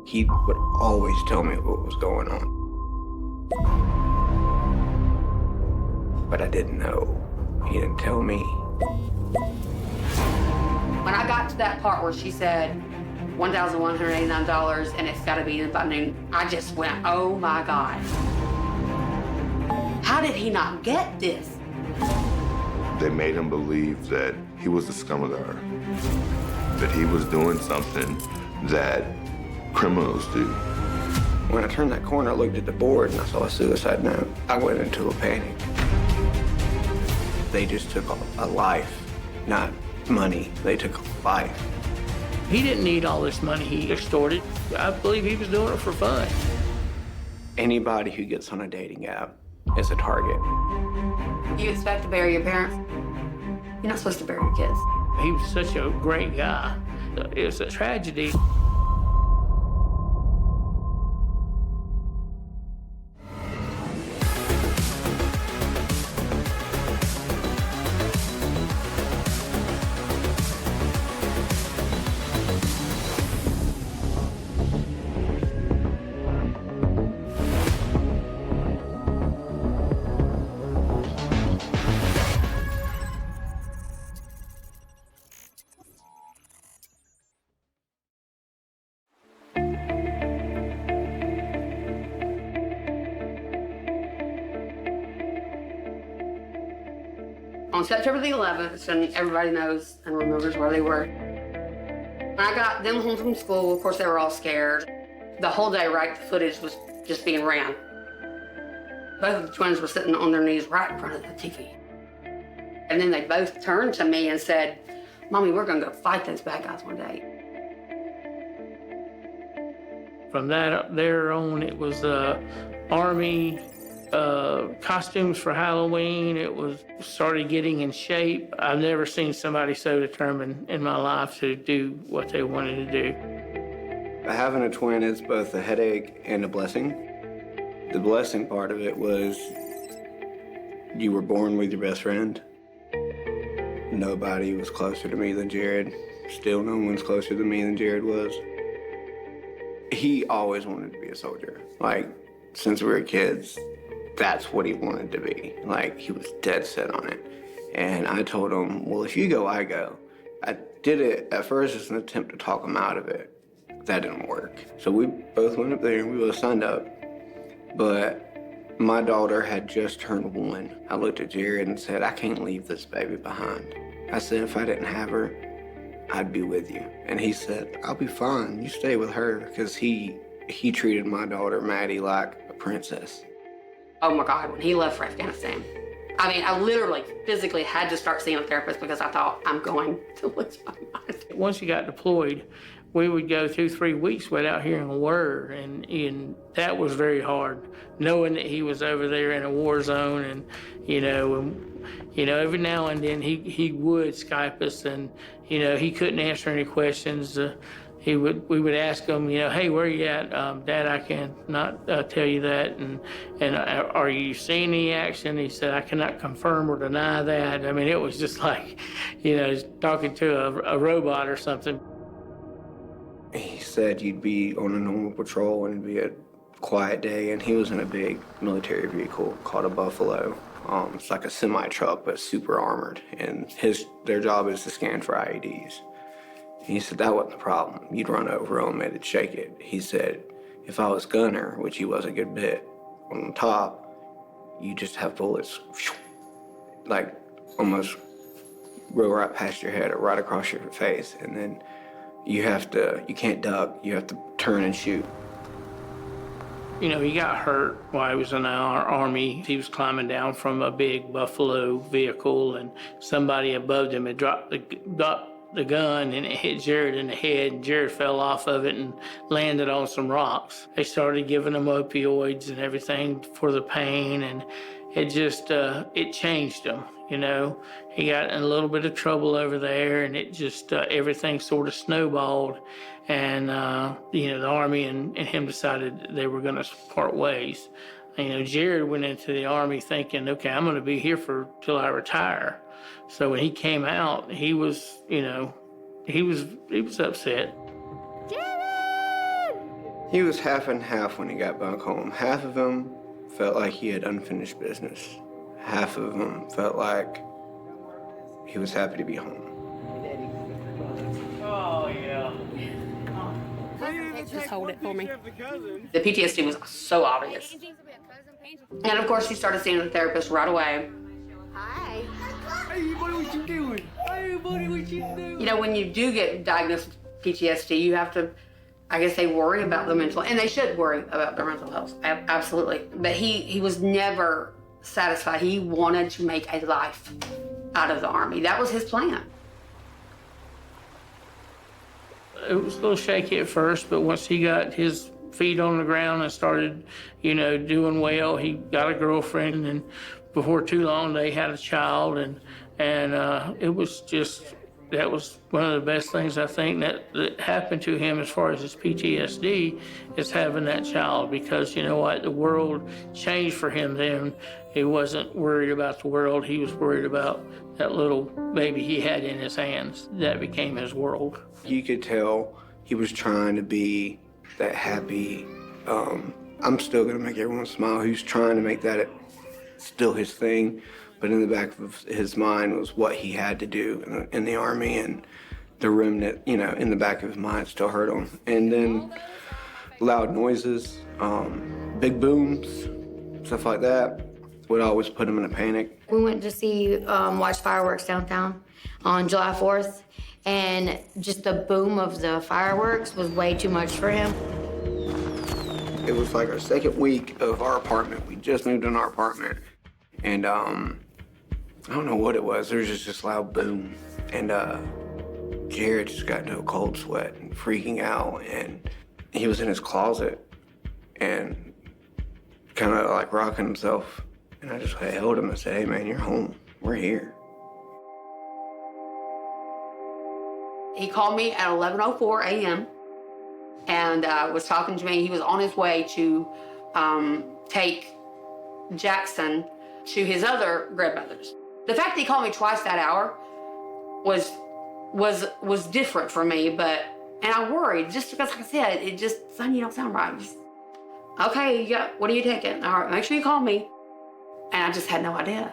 He would always tell me what was going on. But I didn't know. He didn't tell me. When I got to that part where she said $1,189 and it's got to be in by noon, I just went, oh my God. How did he not get this? They made him believe that he was the scum of the earth, that he was doing something that criminals do. When I turned that corner, I looked at the board and I saw a suicide note. I went into a panic. They just took a life, not money. They took a life. He didn't need all this money he extorted. I believe he was doing it for fun. Anybody who gets on a dating app is a target. You expect to bury your parents? You're not supposed to bury your kids. He was such a great guy. It was a tragedy. On September the 11th, and everybody knows and remembers where they were. When I got them home from school, of course, they were all scared. The whole day, right, the footage was just being ran. Both of the twins were sitting on their knees right in front of the TV. And then they both turned to me and said, Mommy, we're gonna go fight those bad guys one day. From there on, it was Army costumes for Halloween. It was started getting in shape. I've never seen somebody so determined in my life to do what they wanted to do. Having a twin is both a headache and a blessing. The blessing part of it was you were born with your best friend. Nobody was closer to me than Jared. Still no one's closer to me than Jared was. He always wanted to be a soldier. Like, since we were kids, that's what he wanted to be. Like, he was dead set on it. And I told him, well, if you go, I go. I did it at first as an attempt to talk him out of it. That didn't work. So we both went up there and we both signed up. But my daughter had just turned 1. I looked at Jared and said, I can't leave this baby behind. I said, if I didn't have her, I'd be with you. And he said, I'll be fine. You stay with her, because he treated my daughter, Maddie, like a princess. Oh my God, when he left for Afghanistan. I mean, I literally physically had to start seeing a therapist because I thought, I'm going to lose my mind. Once he got deployed, we would go 2-3 weeks without hearing a word, and that was very hard, knowing that he was over there in a war zone, and every now and then he would Skype us, and he couldn't answer any questions. We would ask him, hey, where are you at? Dad, I cannot tell you that. And are you seeing any action? He said, I cannot confirm or deny that. I mean, it was just like, talking to a robot or something. He said you'd be on a normal patrol and it'd be a quiet day, and he was in a big military vehicle called a Buffalo. It's like a semi-truck, but super armored, and their job is to scan for IEDs. He said that wasn't the problem. You'd run over them, it'd shake it. He said, if I was gunner, which he was a good bit, on the top, you just have bullets, like almost go right past your head or right across your face. And then you can't duck, you have to turn and shoot. He got hurt while he was in our Army. He was climbing down from a big Buffalo vehicle, and somebody above him had dropped the gun, and it hit Jared in the head, and Jared fell off of it and landed on some rocks. They started giving him opioids and everything for the pain, and it just, it changed him, He got in a little bit of trouble over there, and it just, everything sort of snowballed, and, the Army and him decided they were gonna part ways. Jared went into the Army thinking, okay, I'm gonna be here till I retire. So when he came out, he was, he was upset. Jared! He was half and half when he got back home. Half of him felt like he had unfinished business. Half of him felt like he was happy to be home. Oh, yeah. Just hold it for me. The PTSD was so obvious. And of course, he started seeing a therapist right away. Hi. Hey, buddy, what you doing? Hey, buddy, what you doing? You know, when you do get diagnosed with PTSD, you have to, I guess they worry about their mental, and they should worry about their mental health, absolutely. But he was never satisfied. He wanted to make a life out of the Army. That was his plan. It was a little shaky at first, but once he got his feet on the ground and started, you know, doing well, he got a girlfriend, and before too long they had a child, and it was just, that was one of the best things I think that happened to him as far as his PTSD, is having that child, because you know what, the world changed for him then. He wasn't worried about the world, he was worried about that little baby he had in his hands. That became his world. You could tell he was trying to be that happy, I'm still gonna make everyone smile. He was trying to make that still his thing, but in the back of his mind was what he had to do in the Army, and the remnant, you know, in the back of his mind still hurt him. And then loud noises, big booms, stuff like that would always put him in a panic. We went to watch fireworks downtown on July 4th, and just the boom of the fireworks was way too much for him. It was like our second week of our apartment. We just moved in our apartment, and I don't know what it was. There was just this loud boom, and Jared just got into a cold sweat and freaking out, and he was in his closet and kind of like rocking himself. And I just held him and said, "Hey man, you're home. We're here." He called me at 11:04 a.m. and was talking to me. He was on his way to take Jackson to his other grandmother's. The fact that he called me twice that hour was different for me, and I worried just because, like I said, it just, son, you don't sound right. Just, okay, yeah, what are you taking? All right, make sure you call me. And I just had no idea.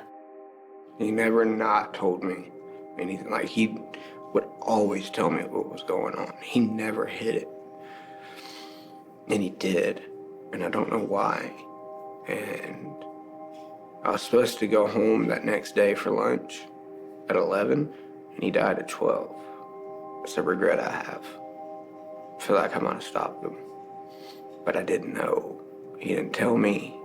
He never not told me anything. Like, he would always tell me what was going on. He never hid it. And he did, and I don't know why. And I was supposed to go home that next day for lunch at 11, and he died at 12. It's a regret I have. I feel like I might have stopped him, but I didn't know. He didn't tell me.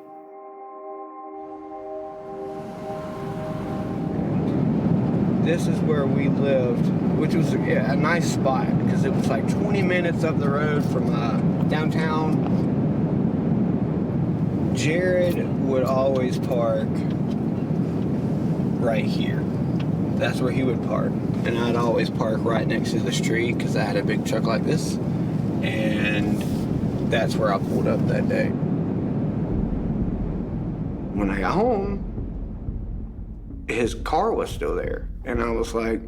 This is where we lived, which was a nice spot because it was like 20 minutes up the road from downtown. Jared would always park right here. That's where he would park. And I'd always park right next to the street because I had a big truck like this. And that's where I pulled up that day. When I got home, his car was still there. And I was like,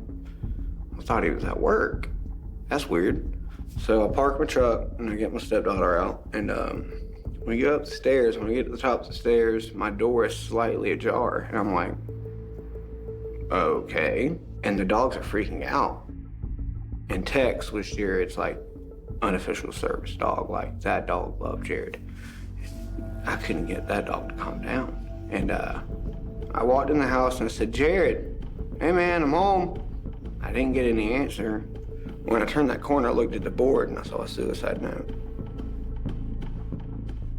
I thought he was at work. That's weird. So I park my truck and I get my stepdaughter out. And when we go up the stairs, when we get to the top of the stairs, my door is slightly ajar. And I'm like, okay. And the dogs are freaking out. And Tex was Jared's like unofficial service dog. Like, that dog loved Jared. I couldn't get that dog to calm down. And I walked in the house and I said, Jared, hey man, I'm home. I didn't get any answer. When I turned that corner, I looked at the board and I saw a suicide note.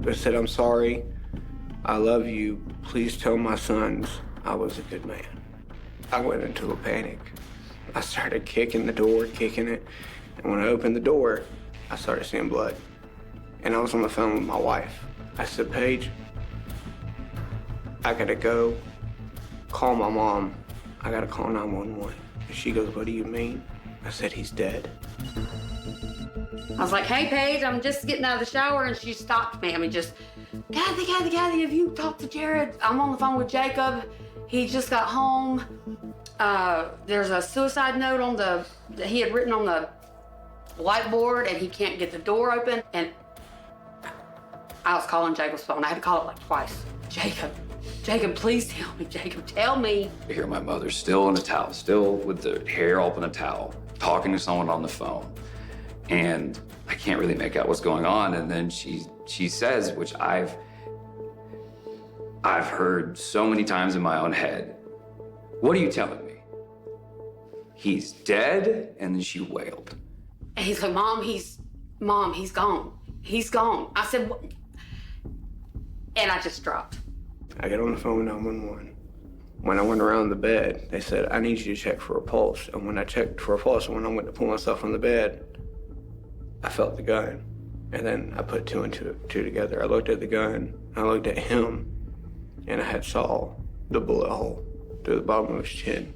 It said, I'm sorry, I love you. Please tell my sons I was a good man. I went into a panic. I started kicking the door, kicking it. And when I opened the door, I started seeing blood. And I was on the phone with my wife. I said, Paige, I gotta go call my mom. I gotta call 911. And she goes, what do you mean? I said, he's dead. I was like, hey, Paige, I'm just getting out of the shower. And she stopped me. I mean, just, Kathy, have you talked to Jared? I'm on the phone with Jacob. He just got home. There's a suicide note that he had written on the whiteboard, and he can't get the door open. And I was calling Jacob's phone. I had to call it like twice. Jacob, please tell me. Jacob, tell me. I hear my mother still in a towel, still with the hair up in a towel, talking to someone on the phone. And I can't really make out what's going on. And then she says, which I've heard so many times in my own head, "What are you telling me? He's dead?" And then she wailed. And he's like, Mom, he's gone. He's gone. I said, what? And I just dropped. I get on the phone with 911. When I went around the bed, they said, "I need you to check for a pulse." And when I checked for a pulse, when I went to pull myself on the bed, I felt the gun. And then I put two and two together. I looked at the gun, I looked at him, and I had saw the bullet hole through the bottom of his chin.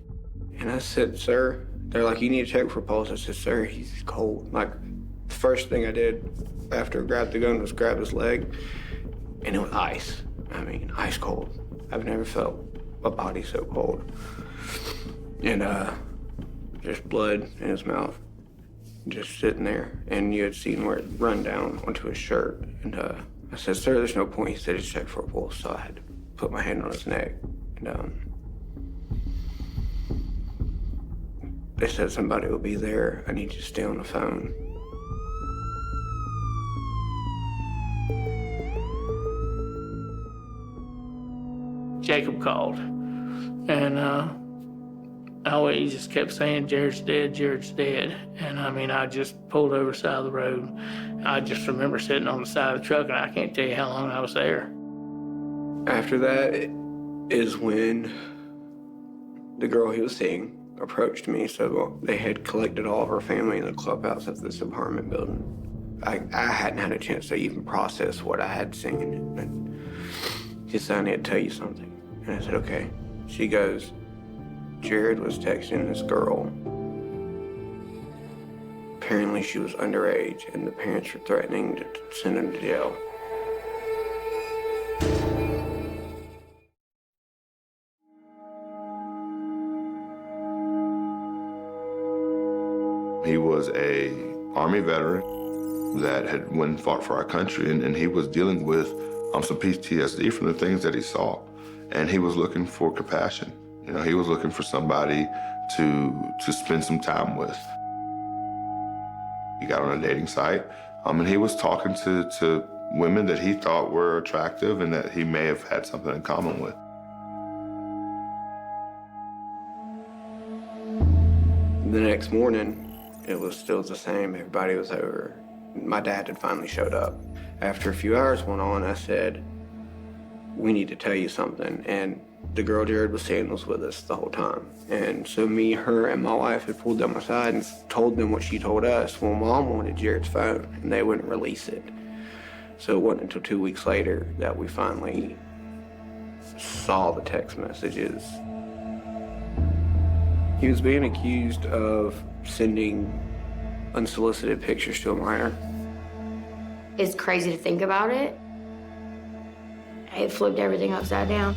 And I said, "Sir," they're like, "You need to check for a pulse." I said, "Sir, he's cold." Like, the first thing I did after I grabbed the gun was grab his leg, and it was ice. I mean, ice cold. I've never felt a body so cold. And just blood in his mouth, just sitting there. And you had seen where it run down onto his shirt. And I said, "Sir, there's no point." He said, "Just check for a pulse." So I had to put my hand on his neck. And they said, "Somebody will be there. I need you to stay on the phone." Jacob called, and he just kept saying, "Jared's dead, Jared's dead." And I mean, I just pulled over the side of the road. I just remember sitting on the side of the truck, and I can't tell you how long I was there. After that is when the girl he was seeing approached me. So they had collected all of her family in the clubhouse of this apartment building. I hadn't had a chance to even process what I had seen. And she said, "I need to tell you something." And I said, "Okay." She goes, "Jared was texting this girl. Apparently she was underage, and the parents were threatening to send him to jail." He was a Army veteran that had went and fought for our country, and he was dealing with some PTSD from the things that he saw. And he was looking for compassion. You know, he was looking for somebody to spend some time with. He got on a dating site, and he was talking to women that he thought were attractive and that he may have had something in common with. The next morning, it was still the same. Everybody was over. My dad had finally showed up. After a few hours went on, I said, "We need to tell you something." And the girl Jared was seeing was with us the whole time. And so me, her, and my wife had pulled them aside and told them what she told us. Well, Mom wanted Jared's phone, and they wouldn't release it. So it wasn't until 2 weeks later that we finally saw the text messages. He was being accused of sending unsolicited pictures to a minor. It's crazy to think about it. It flipped everything upside down.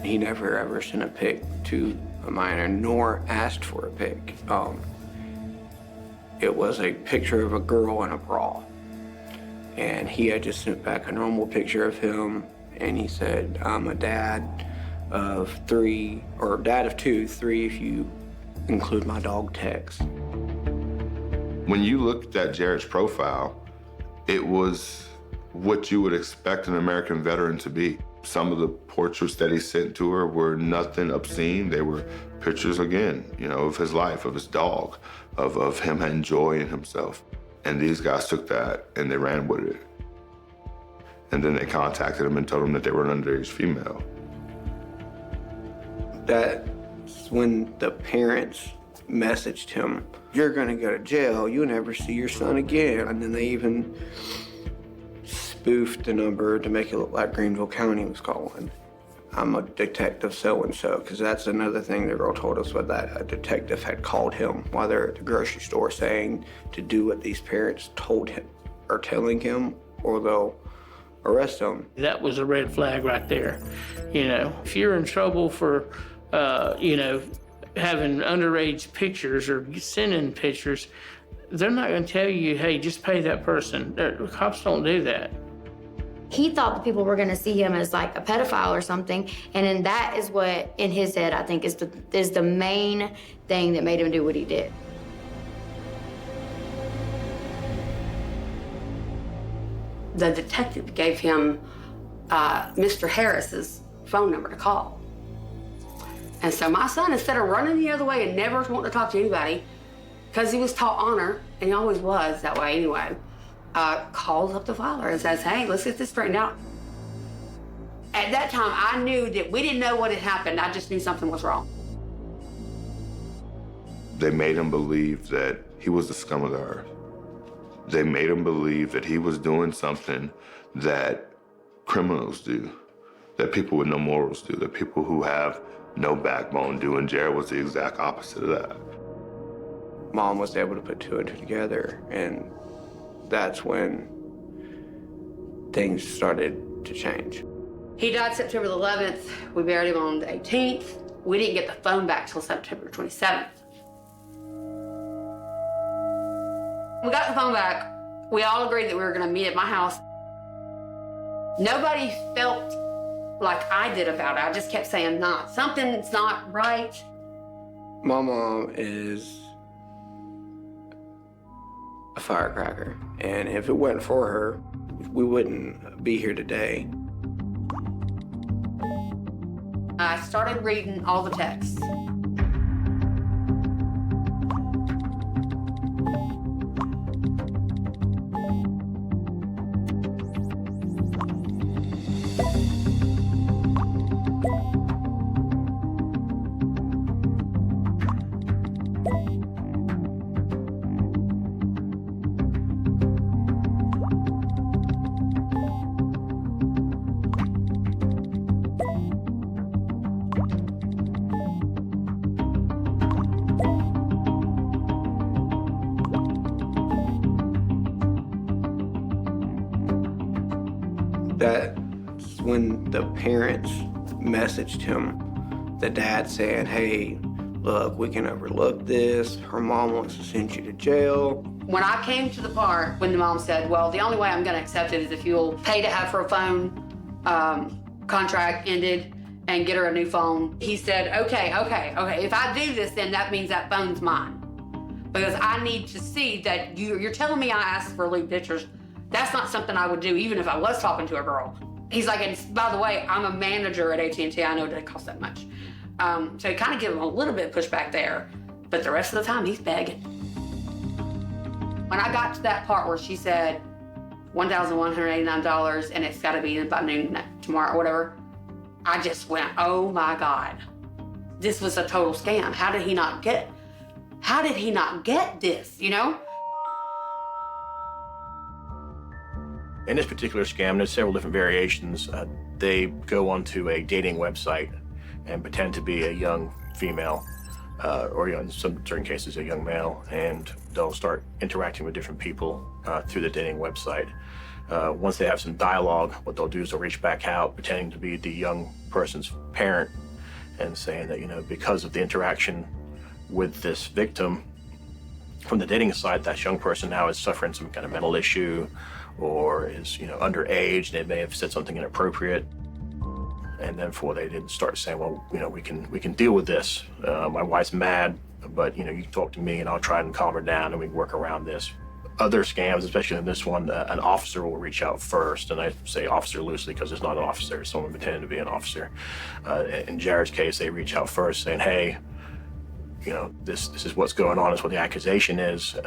He never ever sent a pic to a minor, nor asked for a pic. It was a picture of a girl in a bra. And he had just sent back a normal picture of him, and he said, "I'm a dad of 3, or dad of 2, 3 if you include my dog Tex." When you looked at Jared's profile, it was what you would expect an American veteran to be. Some of the portraits that he sent to her were nothing obscene. They were pictures, again, you know, of his life, of his dog, of him enjoying himself. And these guys took that and they ran with it. And then they contacted him and told him that they were an underage female. That's when the parents messaged him, "You're gonna go to jail, you'll never see your son again." And then they even spoofed the number to make it look like Greenville County was calling. "I'm a detective so-and-so," because that's another thing the girl told us, was that a detective had called him while they're at the grocery store saying to do what these parents told him or telling him, or they'll arrest him. That was a red flag right there. You know, if you're in trouble for, having underage pictures or sending pictures, They're not gonna tell you, hey, just pay that person. The cops don't do that. He thought the people were gonna see him as like a pedophile or something, and then that is what, in his head, I think is the main thing that made him do what he did. The detective gave him Mr. Harris's phone number to call. And so my son, instead of running the other way and never wanting to talk to anybody, because he was taught honor, and he always was that way anyway, calls up the filer and says, hey, let's get this straightened out. At that time, I knew that we didn't know what had happened. I just knew something was wrong. They made him believe that he was the scum of the earth. They made him believe that he was doing something that criminals do, that people with no morals do, that people who have no backbone do, and Jared was the exact opposite of that. Mom was able to put two and two together, and that's when things started to change. He died September the 11th. We buried him on the 18th. We didn't get the phone back till September 27th. We got the phone back. We all agreed that we were gonna meet at my house. Nobody felt like I did about it. I just kept saying, nah, something's not right. My mom is a firecracker, and if it wasn't for her, we wouldn't be here today. I started reading all the texts. That's when the parents messaged him, the dad saying, hey, look, we can overlook this. Her mom wants to send you to jail. When I came to the part when the mom said, well, the only way I'm gonna accept it is if you'll pay to have her phone contract ended and get her a new phone. He said, okay. If I do this, then that means that phone's mine. Because I need to see that you're telling me I asked for lewd pictures. That's not something I would do even if I was talking to a girl. He's like, and by the way, I'm a manager at AT&T. I know it doesn't cost that much. So he kind of gave him a little bit of pushback there, but the rest of the time he's begging. When I got to that part where she said $1,189 and it's gotta be about noon tomorrow or whatever, I just went, oh my God. This was a total scam. How did he not get this, you know? In this particular scam, there's several different variations. They go onto a dating website and pretend to be a young female, or in some certain cases, a young male, and they'll start interacting with different people through the dating website. Once they have some dialogue, what they'll do is they'll reach back out, pretending to be the young person's parent, and saying that, you know, because of the interaction with this victim from the dating site, that young person now is suffering some kind of mental issue, or is, you know, underage. They may have said something inappropriate, and then they didn't start saying, well, you know, we can deal with this. My wife's mad, but, you know, you can talk to me and I'll try and calm her down and we can work around this. Other scams, especially in this one, an officer will reach out first, and I say officer loosely because it's not an officer, it's someone pretending to be an officer. In Jared's case, they reach out first saying, hey, you know, this is what's going on, is what the accusation is.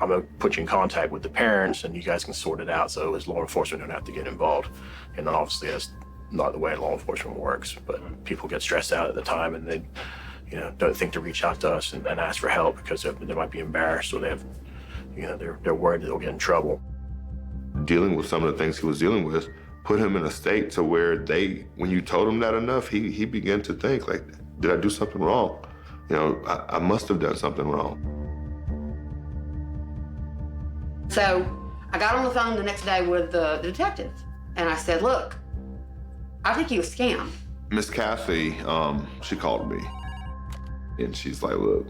I'm gonna put you in contact with the parents and you guys can sort it out so as law enforcement don't have to get involved. And then obviously that's not the way law enforcement works, but people get stressed out at the time and they, you know, don't think to reach out to us and ask for help because they might be embarrassed, or they have, you know, they're worried that they'll get in trouble. Dealing with some of the things he was dealing with put him in a state to where when you told him that enough, he began to think, like, did I do something wrong? You know, I must have done something wrong. So I got on the phone the next day with the detective, and I said, look, I think he was scammed. Miss Kathy, she called me, and she's like, look,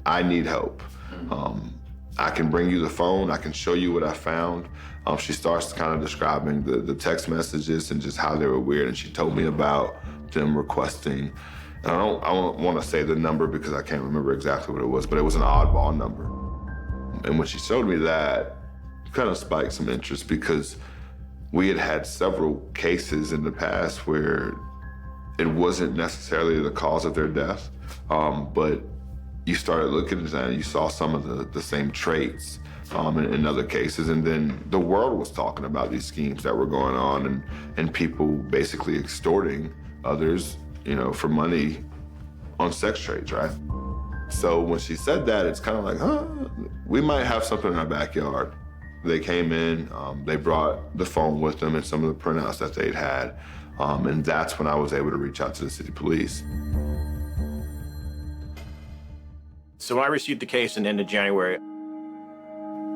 I need help. I can bring you the phone. I can show you what I found. She starts kind of describing the text messages and just how they were weird. And she told me about them requesting, and I don't want to say the number because I can't remember exactly what it was, but it was an oddball number. And when she showed me that, it kind of spiked some interest because we had had several cases in the past where it wasn't necessarily the cause of their death, but you started looking at that and you saw some of the same traits in other cases. And then the world was talking about these schemes that were going on and people basically extorting others, for money on sex trades, right? So when she said that, it's kind of like, we might have something in our backyard. They came in, they brought the phone with them and some of the printouts that they'd had. And that's when I was able to reach out to the city police. So when I received the case in the end of January,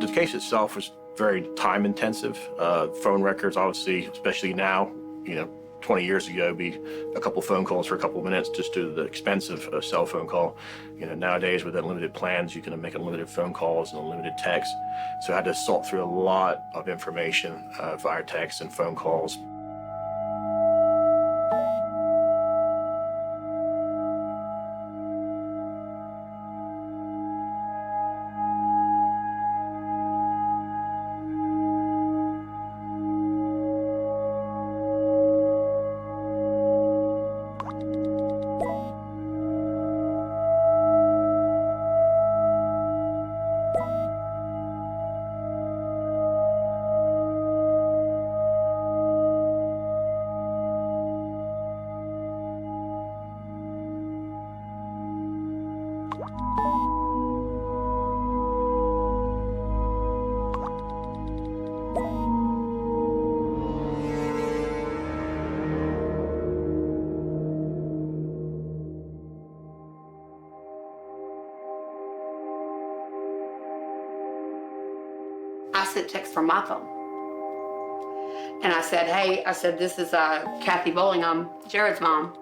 the case itself was very time intensive. Phone records, obviously, especially now, 20 years ago, be a couple phone calls for a couple of minutes just due to the expense of a cell phone call. Nowadays with unlimited plans, you can make unlimited phone calls and unlimited text. So I had to sort through a lot of information via text and phone calls. I sent text from my phone. And I said, hey, this is Kathy Bowling. I'm Jared's mom.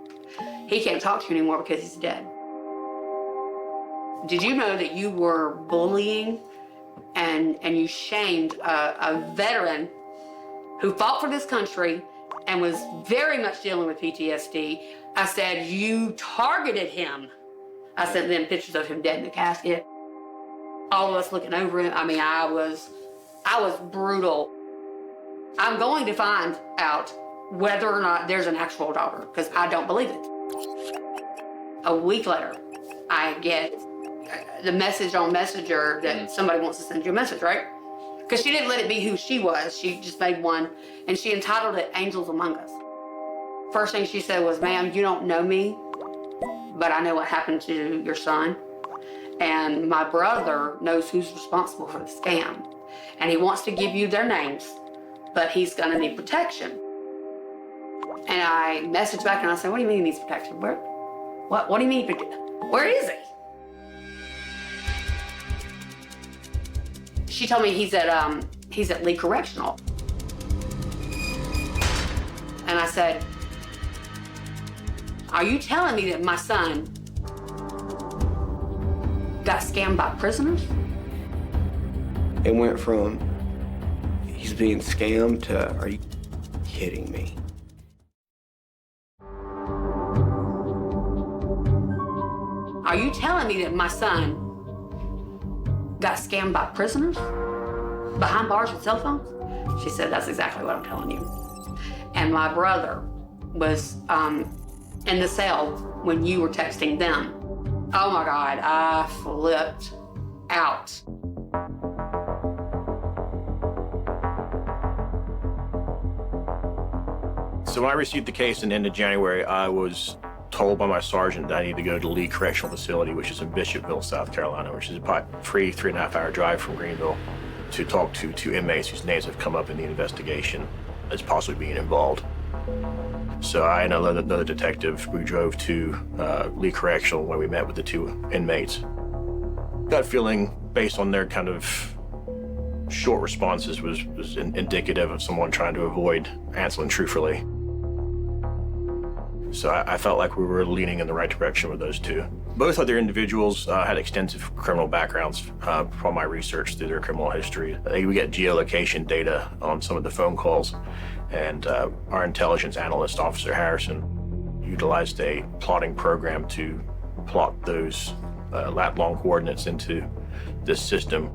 He can't talk to you anymore because he's dead. Did you know that you were bullying and you shamed a veteran who fought for this country and was very much dealing with PTSD? I said, you targeted him. I sent them pictures of him dead in the casket. All of us looking over him. I mean, I was brutal. I'm going to find out whether or not there's an actual daughter, because I don't believe it. A week later, I get the message on Messenger that somebody wants to send you a message, right? Because she didn't let it be who she was. She just made one, and she entitled it Angels Among Us. First thing she said was, ma'am, you don't know me, but I know what happened to your son. And my brother knows who's responsible for the scam. And he wants to give you their names, but he's gonna need protection. And I messaged back and I said, what do you mean he needs protection? What do you mean? Where is he? She told me he's at Lee Correctional. And I said, are you telling me that my son got scammed by prisoners? It went from, he's being scammed to, are you kidding me? Are you telling me that my son got scammed by prisoners? Behind bars with cell phones? She said, that's exactly what I'm telling you. And my brother was in the cell when you were texting them. Oh my God, I flipped out. So when I received the case in the end of January, I was told by my sergeant that I need to go to Lee Correctional Facility, which is in Bishopville, South Carolina, which is about 3.5 hour drive from Greenville, to talk to 2 inmates whose names have come up in the investigation as possibly being involved. So I and another detective, we drove to Lee Correctional where we met with the 2 inmates. That feeling, based on their kind of short responses, was indicative of someone trying to avoid answering truthfully. So I felt like we were leaning in the right direction with those 2. Both other individuals had extensive criminal backgrounds from my research through their criminal history. We get geolocation data on some of the phone calls, and our intelligence analyst, Officer Harrison, utilized a plotting program to plot those lat-long coordinates into this system.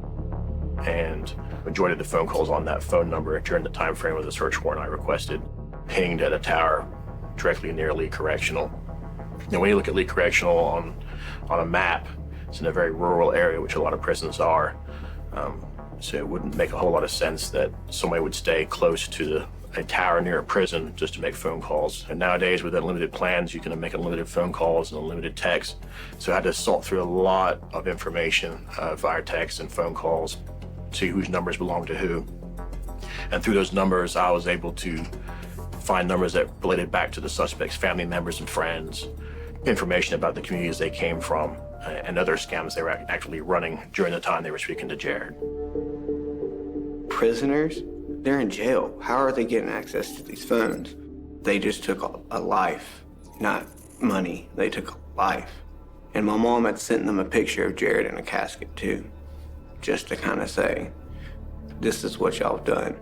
And majority of the phone calls on that phone number during the time frame of the search warrant I requested pinged at a tower directly near Lee Correctional. Now, when you look at Lee Correctional on a map, it's in a very rural area, which a lot of prisons are. So it wouldn't make a whole lot of sense that somebody would stay close to a tower near a prison just to make phone calls. And nowadays, with unlimited plans, you can make unlimited phone calls and unlimited text. So I had to sort through a lot of information via text and phone calls, see whose numbers belong to who. And through those numbers, I was able to find numbers that related back to the suspects' family members and friends, information about the communities they came from, and other scams they were actually running during the time they were speaking to Jared. Prisoners, they're in jail. How are they getting access to these phones? They just took a life, not money. They took a life. And my mom had sent them a picture of Jared in a casket too, just to kind of say, this is what y'all have done.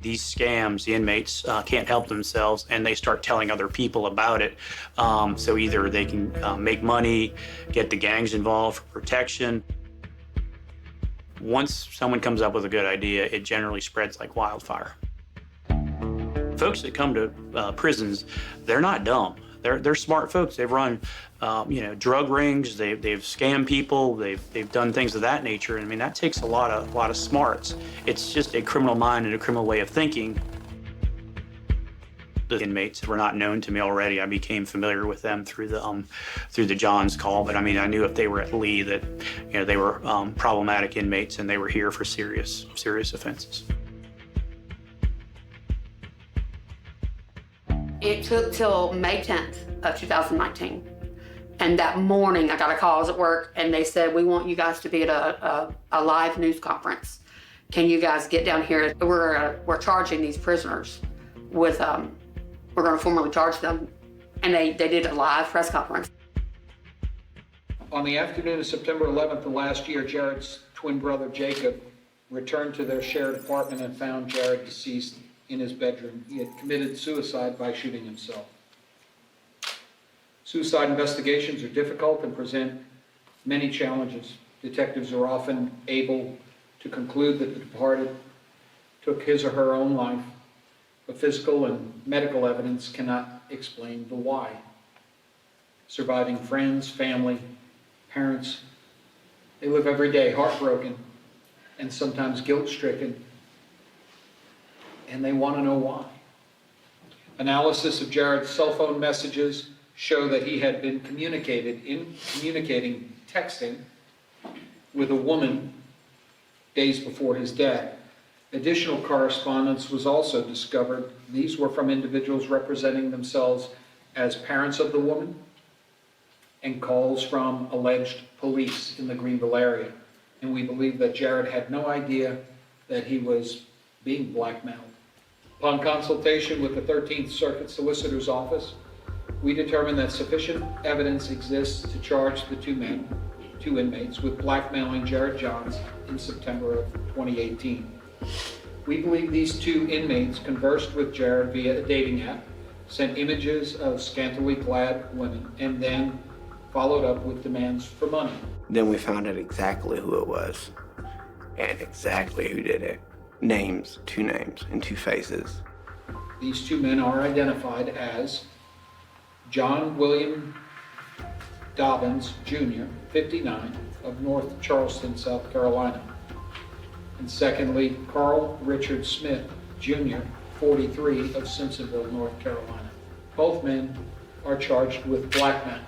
These scams, the inmates can't help themselves, and they start telling other people about it. So either they can make money, get the gangs involved for protection. Once someone comes up with a good idea, it generally spreads like wildfire. Folks that come to prisons, they're not dumb. They're smart folks. They've run, drug rings. They've scammed people. They've done things of that nature. I mean, that takes a lot of smarts. It's just a criminal mind and a criminal way of thinking. The inmates were not known to me already. I became familiar with them through the Johns call. But I mean, I knew if they were at Lee that, they were problematic inmates and they were here for serious offenses. It took till May 10th of 2019. And that morning I got a call, I was at work, and they said, we want you guys to be at a live news conference. Can you guys get down here? We're charging these prisoners with, we're gonna formally charge them. And they did a live press conference. On the afternoon of September 11th of last year, Jared's twin brother, Jacob, returned to their shared apartment and found Jared deceased in his bedroom. He had committed suicide by shooting himself. Suicide investigations are difficult and present many challenges. Detectives are often able to conclude that the departed took his or her own life, but physical and medical evidence cannot explain the why. Surviving friends, family, parents, they live every day heartbroken and sometimes guilt-stricken, and they want to know why. Analysis of Jared's cell phone messages show that he had been communicating texting with a woman days before his death. Additional correspondence was also discovered. These were from individuals representing themselves as parents of the woman and calls from alleged police in the Greenville area. And we believe that Jared had no idea that he was being blackmailed. Upon consultation with the 13th Circuit Solicitor's Office, we determined that sufficient evidence exists to charge the two inmates, with blackmailing Jared Johns in September of 2018. We believe these two inmates conversed with Jared via a dating app, sent images of scantily clad women, and then followed up with demands for money. Then we found out exactly who it was and exactly who did it. Names, 2 names, and 2 faces. These two men are identified as John William Dobbins, Jr., 59, of North Charleston, South Carolina. And secondly, Carl Richard Smith, Jr., 43, of Simpsonville, North Carolina. Both men are charged with blackmail,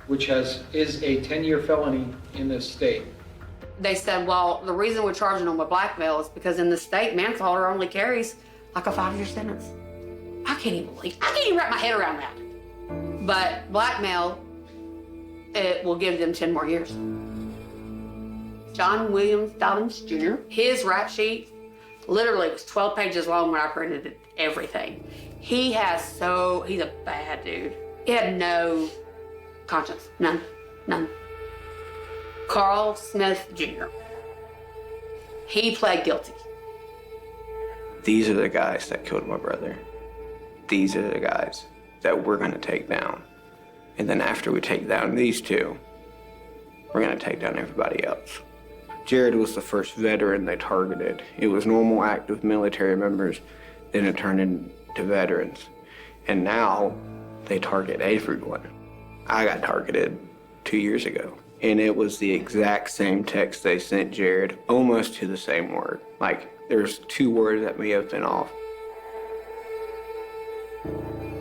which is a 10-year felony in this state. They said, well, the reason we're charging them with blackmail is because in the state, manslaughter only carries like a 5-year sentence. I can't even wrap my head around that. But blackmail, it will give them 10 more years. John Williams Dobbins Jr., his rap sheet Literally, it was 12 pages long when I printed everything. He's a bad dude. He had no conscience, none. Carl Smith Jr. He pled guilty. These are the guys that killed my brother. These are the guys that we're gonna take down. And then after we take down these two, we're gonna take down everybody else. Jared was the first veteran they targeted. It was normal active military members, then it turned into veterans. And now they target everyone. I got targeted 2 years ago, and it was the exact same text they sent Jared, almost to the same word. Like, there's 2 words that may have been off.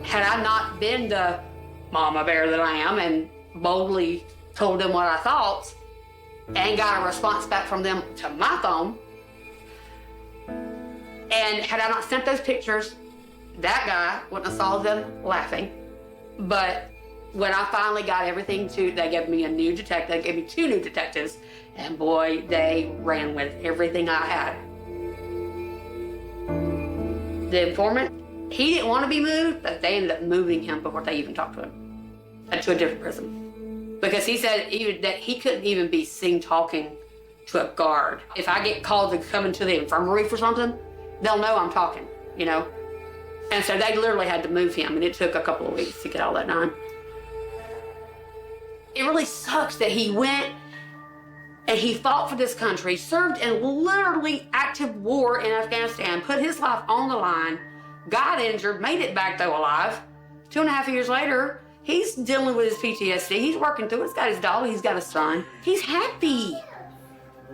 Had I not been the mama bear that I am and boldly told them what I thought and got a response back from them to my phone, and had I not sent those pictures, that guy wouldn't have saw them laughing. But when I finally got everything they gave me a new detective, they gave me 2 new detectives, and boy, they ran with everything I had. The informant, he didn't want to be moved, but they ended up moving him before they even talked to him, to a different prison. Because he said that he couldn't even be seen talking to a guard. If I get called to come into the infirmary for something, they'll know I'm talking, you know? And so they literally had to move him, and it took a couple of weeks to get all that done. It really sucks that he went and he fought for this country, served in literally active war in Afghanistan, put his life on the line, got injured, made it back though alive. 2.5 years later, he's dealing with his PTSD. He's working through it. He's got his daughter, he's got a son. He's happy.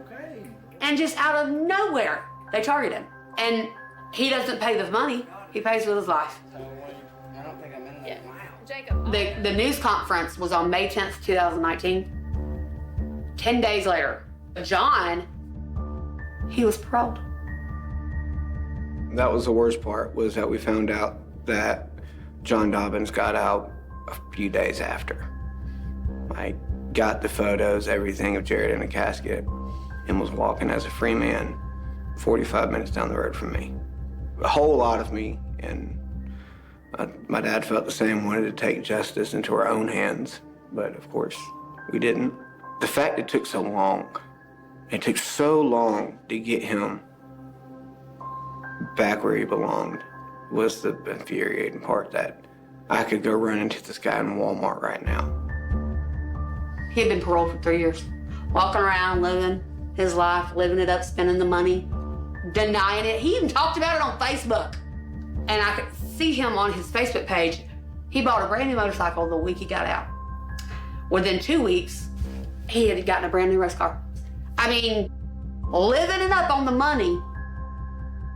Okay. And just out of nowhere, they target him. And he doesn't pay the money, he pays with his life. I don't think I'm in that. Wow. Jacob. The news conference was on May 10th, 2019. 10 days later, John, he was paroled. That was the worst part, was that we found out that John Dobbins got out a few days after. I got the photos, everything of Jared in a casket, and was walking as a free man 45 minutes down the road from me. A whole lot of me, and my dad felt the same, wanted to take justice into our own hands, but of course, we didn't. The fact it took so long to get him back where he belonged was the infuriating part, that I could go run into this guy in Walmart right now. He had been paroled for 3 years, walking around, living his life, living it up, spending the money, denying it. He even talked about it on Facebook. And I could see him on his Facebook page. He bought a brand new motorcycle the week he got out. Within 2 weeks, he had gotten a brand new race car. I mean, living it up on the money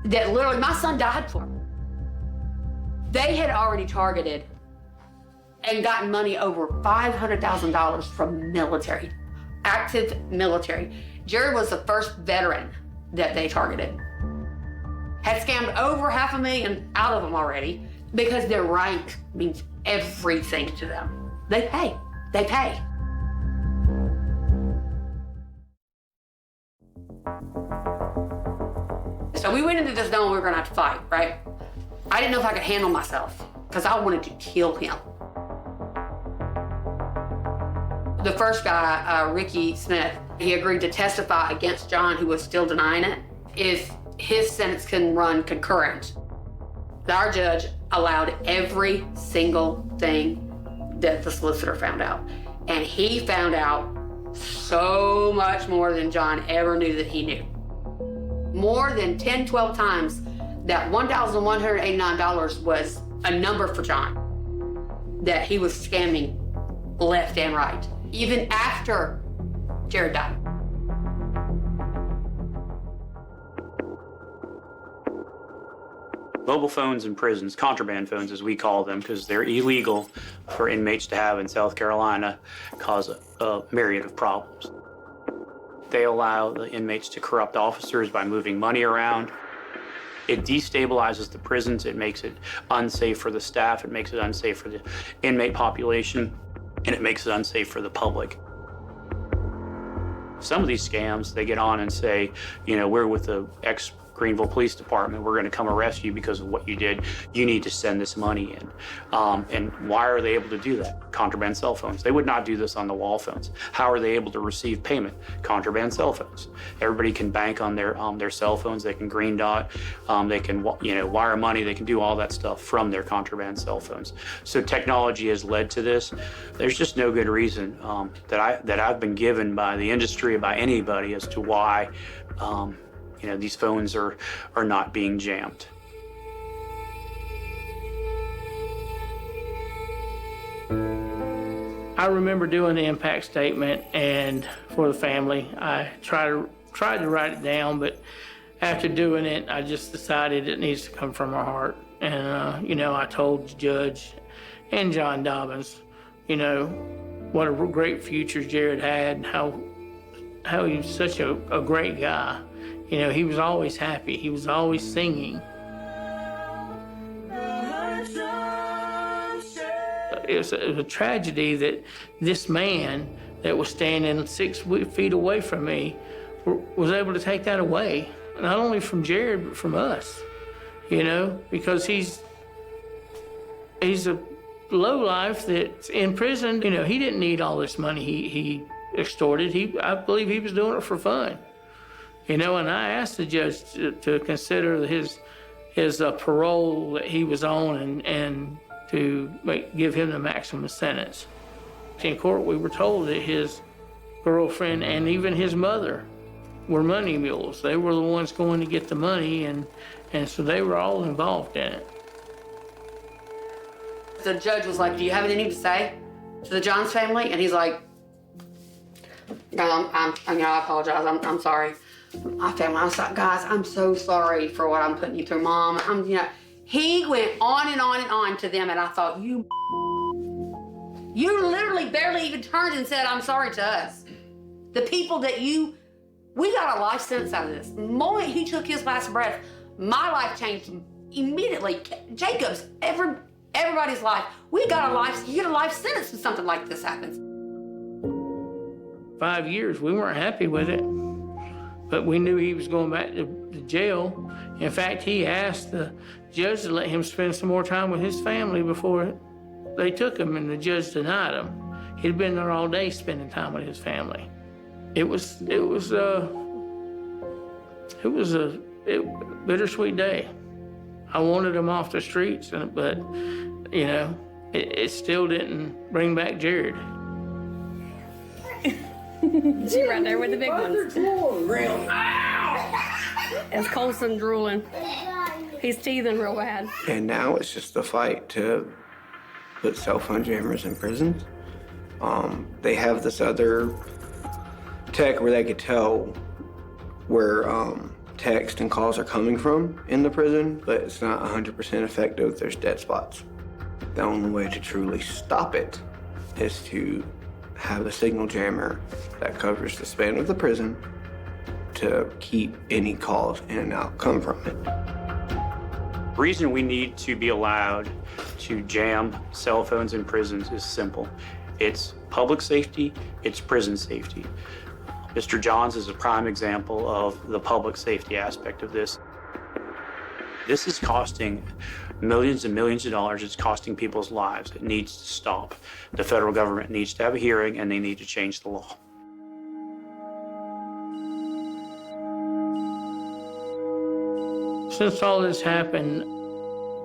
that literally my son died for. They had already targeted and gotten money over $500,000 from military, active military. Jared was the first veteran that they targeted. Had scammed over $500,000 out of them already, because their rank means everything to them. They pay. So we went into this knowing we were gonna have to fight, right? I didn't know if I could handle myself, because I wanted to kill him. The first guy, Ricky Smith, he agreed to testify against John, who was still denying it, if his sentence can run concurrent. Our judge allowed every single thing that the solicitor found out. And he found out so much more than John ever knew that he knew. More than 10, 12 times that $1,189 was a number for John, that he was scamming left and right, even after Jared died. Mobile phones in prisons, contraband phones as we call them, because they're illegal for inmates to have in South Carolina, cause a myriad of problems. They allow the inmates to corrupt officers by moving money around. It destabilizes the prisons. It makes it unsafe for the staff. It makes it unsafe for the inmate population, and it makes it unsafe for the public. Some of these scams, they get on and say, you know, we're with the Greenville Police Department, we're going to come arrest you because of what you did. You need to send this money in. And why are they able to do that? Contraband cell phones. They would not do this on the wall phones. How are they able to receive payment? Contraband cell phones. Everybody can bank on their cell phones. They can green dot. They can wire money. They can do all that stuff from their contraband cell phones. So technology has led to this. There's just no good reason that I've been given by the industry, by anybody, as to why these phones are not being jammed. I remember doing the impact statement and for the family. I tried to write it down, but after doing it, I just decided it needs to come from our heart. And, I told the judge and John Dobbins, what a great future Jared had, and how he was such a great guy. He was always happy. He was always singing. It was a tragedy that this man that was standing 6 feet away from me was able to take that away. Not only from Jared, but from us, because he's a lowlife that's in prison. He didn't need all this money he extorted. I believe he was doing it for fun. And I asked the judge to consider his parole that he was on and to give him the maximum sentence. In court, we were told that his girlfriend and even his mother were money mules. They were the ones going to get the money, and so they were all involved in it. The judge was like, "Do you have anything to say to the Johns family?" And he's like, "No, I apologize. I'm sorry." My family, I was like, "Guys, I'm so sorry for what I'm putting you through, Mom." He went on and on and on to them, and I thought, you literally barely even turned and said, "I'm sorry" to us. The people that we got a life sentence out of this. The moment he took his last breath, my life changed immediately. Jacob's, everybody's life. You get a life sentence when something like this happens. 5 years, we weren't happy with it, but we knew he was going back to jail. In fact, he asked the judge to let him spend some more time with his family before they took him, and the judge denied him. He'd been there all day spending time with his family. It was a bittersweet day. I wanted him off the streets, but it still didn't bring back Jared. She right there with the big ones. It's Colson drooling. He's teething real bad. And now it's just a fight to put cell phone jammers in prisons. They have this other tech where they could tell where text and calls are coming from in the prison, but it's not 100% effective. There's dead spots. The only way to truly stop it is to have a signal jammer that covers the span of the prison to keep any calls in and out come from it. The reason we need to be allowed to jam cell phones in prisons is simple. It's public safety, it's prison safety. Mr. Johns is a prime example of the public safety aspect of this. This is costing millions and millions of dollars. It's costing people's lives. It needs to stop. The federal government needs to have a hearing, and they need to change the law. Since all this happened,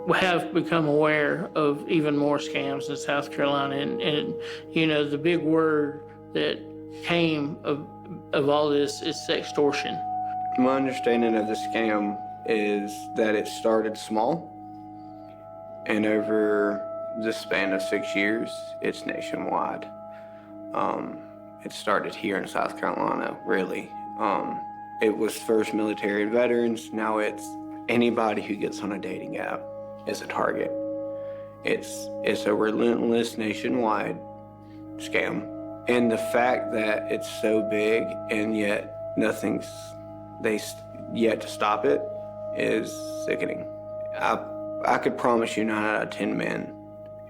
we have become aware of even more scams in South Carolina, and the big word that came of all this is sextortion. My understanding of the scam is that it started small, and over the span of 6 years, it's nationwide. It started here in South Carolina, really. It was first military and veterans. Now it's anybody who gets on a dating app is a target. It's a relentless nationwide scam. And the fact that it's so big and yet nothing's yet to stop it is sickening. I could promise you 9 out of 10 men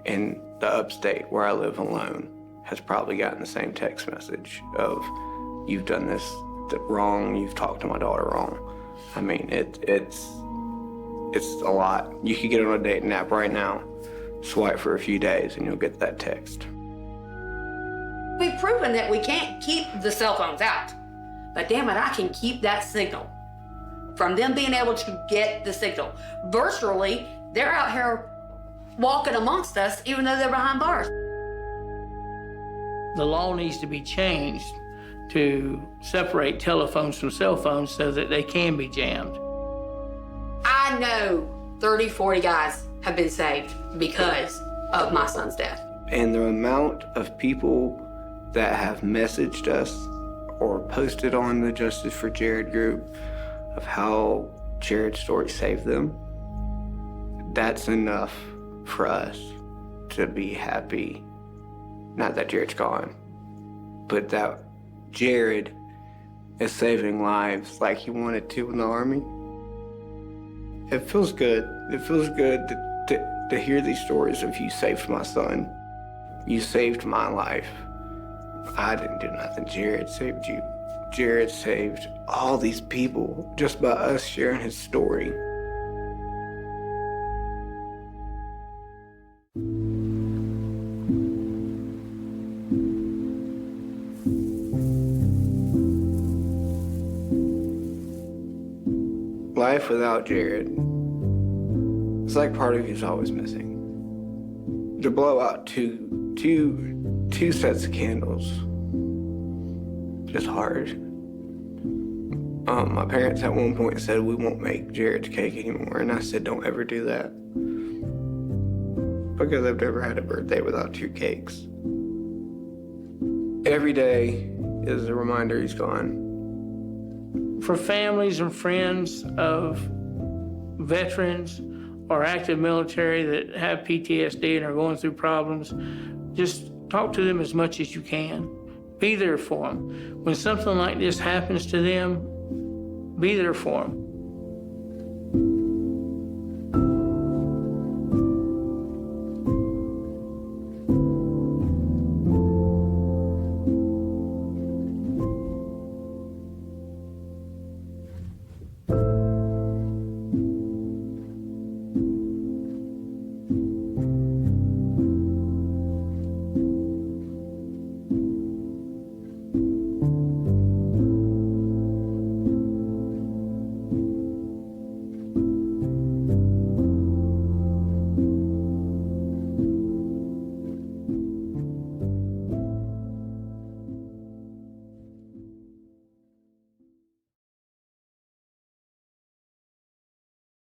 in the upstate where I live alone has probably gotten the same text message of, "You've done this wrong, you've talked to my daughter wrong." I mean, it's a lot. You could get on a dating app right now, swipe for a few days, and you'll get that text. We've proven that we can't keep the cell phones out, but damn it, I can keep that signal from them being able to get the signal. Virtually, they're out here walking amongst us, even though they're behind bars. The law needs to be changed to separate telephones from cell phones so that they can be jammed. I know 30, 40 guys have been saved because of my son's death. And the amount of people that have messaged us or posted on the Justice for Jared group of how Jared's story saved them, that's enough for us to be happy. Not that Jared's gone, but that Jared is saving lives like he wanted to in the Army. It feels good. It feels good to hear these stories of you saved my son. You saved my life. I didn't do nothing. Jared saved you. Jared saved all these people just by us sharing his story. Life without Jared, it's like part of you's always missing. To blow out two sets of candles, just hard. My parents at one point said we won't make Jared's cake anymore, and I said don't ever do that. Because I've never had a birthday without 2 cakes. Every day is a reminder he's gone. For families and friends of veterans or active military that have PTSD and are going through problems, just talk to them as much as you can. Be there for them. When something like this happens to them, be there for them.